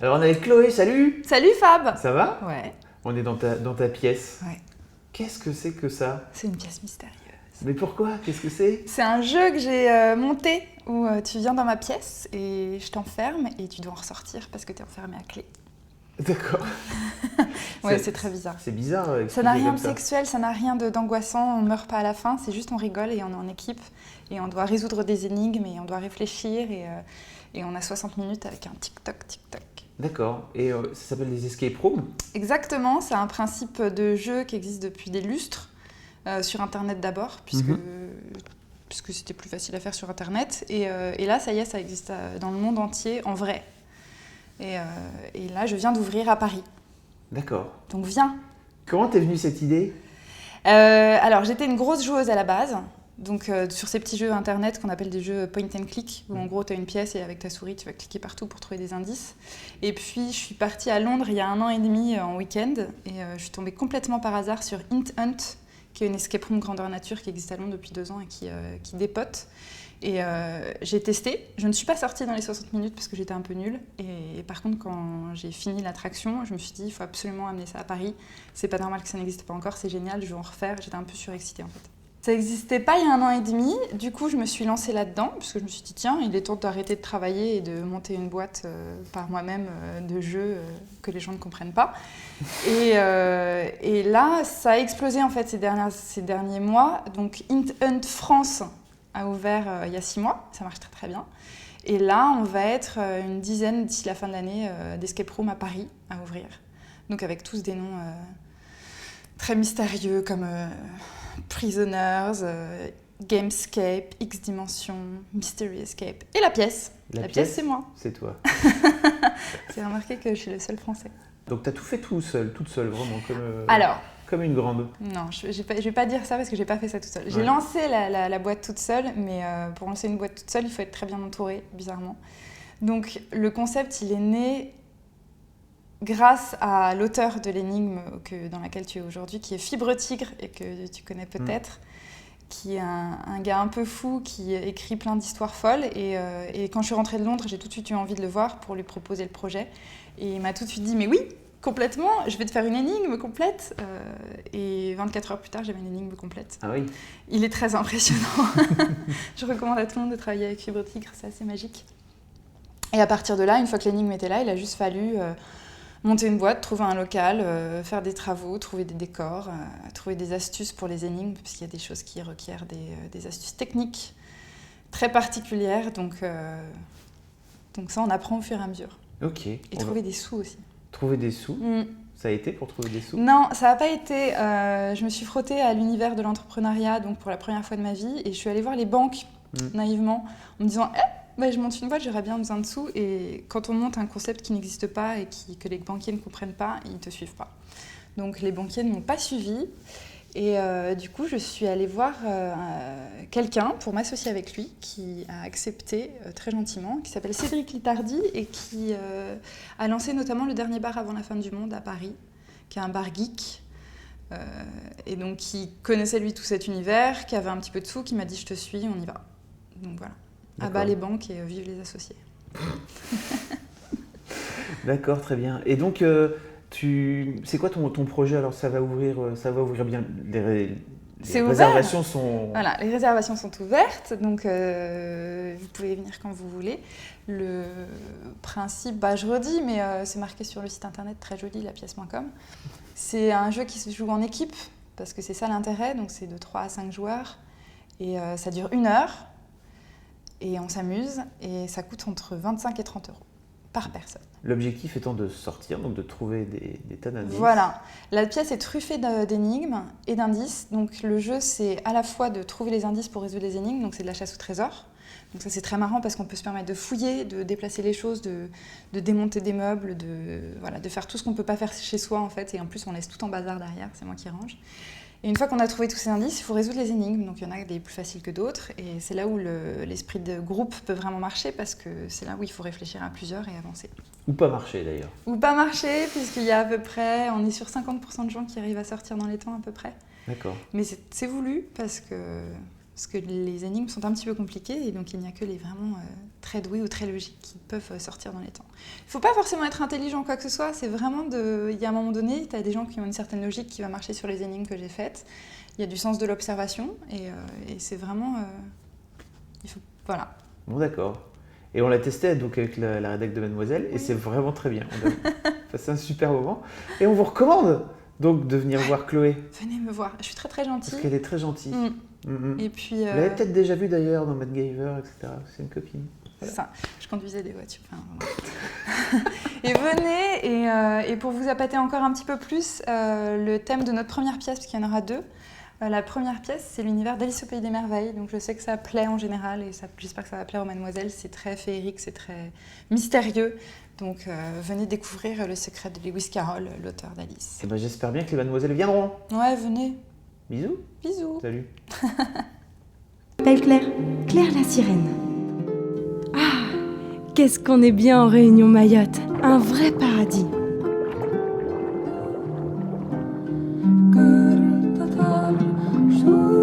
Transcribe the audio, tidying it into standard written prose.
Alors on est avec Chloé, salut! Salut Fab! Ça va? Ouais. On est dans ta pièce. Ouais. Qu'est-ce que c'est que ça? C'est une pièce mystérieuse. Mais pourquoi? Qu'est-ce que c'est? C'est un jeu que j'ai monté où tu viens dans ma pièce et je t'enferme et tu dois en ressortir parce que tu es enfermé à clé. D'accord. Ouais, c'est très bizarre. C'est bizarre. Ça n'a rien comme de sexuel, ça n'a rien d'angoissant, on meurt pas à la fin, c'est juste on rigole et on est en équipe et on doit résoudre des énigmes et on doit réfléchir et on a 60 minutes avec un tic-toc. D'accord. Et ça s'appelle des escape rooms? Exactement, c'est un principe de jeu qui existe depuis des lustres, sur Internet d'abord, puisque c'était plus facile à faire sur Internet. Et là, ça y est, ça existe dans le monde entier, en vrai. Et là, je viens d'ouvrir à Paris. D'accord. Donc viens. Comment t'es venue cette idée? Alors, j'étais une grosse joueuse à la base. Donc sur ces petits jeux internet qu'on appelle des jeux point and click, où en gros tu as une pièce et avec ta souris tu vas cliquer partout pour trouver des indices. Et puis je suis partie à Londres il y a 1 an et demi en week-end et je suis tombée complètement par hasard sur Hint Hunt, qui est une escape room grandeur nature qui existe à Londres depuis 2 ans et qui dépote. Et j'ai testé, je ne suis pas sortie dans les 60 minutes parce que j'étais un peu nulle. Et par contre quand j'ai fini l'attraction, je me suis dit il faut absolument amener ça à Paris. C'est pas normal que ça n'existe pas encore, c'est génial, je veux en refaire. J'étais un peu surexcitée en fait. Ça n'existait pas il y a 1 an et demi, du coup je me suis lancée là-dedans, parce que je me suis dit tiens, il est temps d'arrêter de travailler et de monter une boîte par moi-même de jeux que les gens ne comprennent pas. Et là, ça a explosé en fait ces derniers mois. Donc Hint Hunt France a ouvert il y a 6 mois, ça marche très très bien. Et là, on va être une dizaine d'ici la fin de l'année d'escape room à Paris à ouvrir. Donc avec tous des noms très mystérieux comme... Prisoners, Gamescape, X Dimension, Mystery Escape et la pièce. La pièce, c'est moi. C'est toi. C'est remarqué que je suis le seul français. Donc t'as tout fait toute seule, vraiment, Alors, comme une grande. non, je vais pas dire ça parce que j'ai pas fait ça toute seule. J'ai lancé la boîte toute seule, mais pour lancer une boîte toute seule, il faut être très bien entouré, bizarrement. Donc le concept, il est né grâce à l'auteur de l'énigme dans laquelle tu es aujourd'hui, qui est Fibre Tigre et que tu connais peut-être, qui est un gars un peu fou qui écrit plein d'histoires folles. Et quand je suis rentrée de Londres, j'ai tout de suite eu envie de le voir pour lui proposer le projet. Et il m'a tout de suite dit « mais oui, complètement, je vais te faire une énigme complète ». Et 24 heures plus tard, j'avais une énigme complète. Ah oui. Il est très impressionnant. Je recommande à tout le monde de travailler avec Fibre Tigre, c'est assez magique. Et à partir de là, une fois que l'énigme était là, il a juste fallu... monter une boîte, trouver un local, faire des travaux, trouver des décors, trouver des astuces pour les énigmes, parce qu'il y a des choses qui requièrent des astuces techniques très particulières. Donc ça, on apprend au fur et à mesure. Ok. Et trouver des sous aussi. Trouver des sous Ça a été pour trouver des sous? Non, ça n'a pas été. Je me suis frottée à l'univers de l'entrepreneuriat donc pour la première fois de ma vie, et je suis allée voir les banques, naïvement, en me disant je monte une boîte, j'aurais bien besoin de sous. Et quand on monte un concept qui n'existe pas et que les banquiers ne comprennent pas, ils ne te suivent pas. Donc les banquiers ne m'ont pas suivie. Et du coup, je suis allée voir quelqu'un pour m'associer avec lui, qui a accepté très gentiment, qui s'appelle Cédric Litardi et qui a lancé notamment le dernier bar avant la fin du monde à Paris, qui est un bar geek. Et donc qui connaissait lui tout cet univers, qui avait un petit peu de sous, qui m'a dit « je te suis, on y va ». Donc voilà. À bas les banques et vive les associés. D'accord, très bien. Et donc, c'est quoi ton projet? Alors, ça va ouvrir bien. Les réservations sont... Voilà, les réservations sont ouvertes, donc vous pouvez venir quand vous voulez. Le principe, je redis, mais c'est marqué sur le site internet, très joli, lapièce.com. C'est un jeu qui se joue en équipe, parce que c'est ça l'intérêt, donc c'est de 3 à 5 joueurs. Et ça dure 1 heure. Et on s'amuse, et ça coûte entre 25 et 30 € par personne. L'objectif étant de sortir, donc de trouver des tas d'indices. Voilà. La pièce est truffée d'énigmes et d'indices. Donc le jeu, c'est à la fois de trouver les indices pour résoudre les énigmes, donc c'est de la chasse au trésor. Donc ça, c'est très marrant parce qu'on peut se permettre de fouiller, de déplacer les choses, de démonter des meubles, de faire tout ce qu'on ne peut pas faire chez soi en fait. Et en plus, on laisse tout en bazar derrière, c'est moi qui range. Et une fois qu'on a trouvé tous ces indices, il faut résoudre les énigmes. Donc il y en a des plus faciles que d'autres. Et c'est là où l'esprit de groupe peut vraiment marcher parce que c'est là où il faut réfléchir à plusieurs et avancer. Ou pas marcher d'ailleurs. Ou pas marcher, puisqu'il y a à peu près, on est sur 50% de gens qui arrivent à sortir dans les temps à peu près. D'accord. Mais c'est voulu parce que Parce que les énigmes sont un petit peu compliquées et donc il n'y a que les vraiment très doués ou très logiques qui peuvent sortir dans les temps. Il ne faut pas forcément être intelligent quoi que ce soit, c'est vraiment il y a un moment donné, tu as des gens qui ont une certaine logique qui va marcher sur les énigmes que j'ai faites. Il y a du sens de l'observation et c'est vraiment... Voilà. Bon d'accord. Et on l'a testé donc avec la rédac de Mademoiselle et c'est vraiment très bien. On a passé un super moment et on vous recommande donc de venir voir Chloé. Venez me voir, je suis très très gentille. Parce qu'elle est très gentille. Et puis, vous l'avez peut-être déjà vue d'ailleurs dans MacGyver, etc. C'est une copine. Voilà. Ça, je conduisais des voitures. Et venez, et pour vous appâter encore un petit peu plus, le thème de notre première pièce, parce qu'il y en aura 2, la première pièce, c'est l'univers d'Alice au Pays des Merveilles. Donc je sais que ça plaît en général, et j'espère que ça va plaire aux mademoiselles. C'est très féerique, c'est très mystérieux. Donc venez découvrir le secret de Lewis Carroll, l'auteur d'Alice. Et ben, j'espère bien que les mademoiselles viendront. Ouais, venez. Bisous. Bisous. Salut. Belle Claire, Claire la sirène. Ah, qu'est-ce qu'on est bien en Réunion Mayotte, un vrai paradis.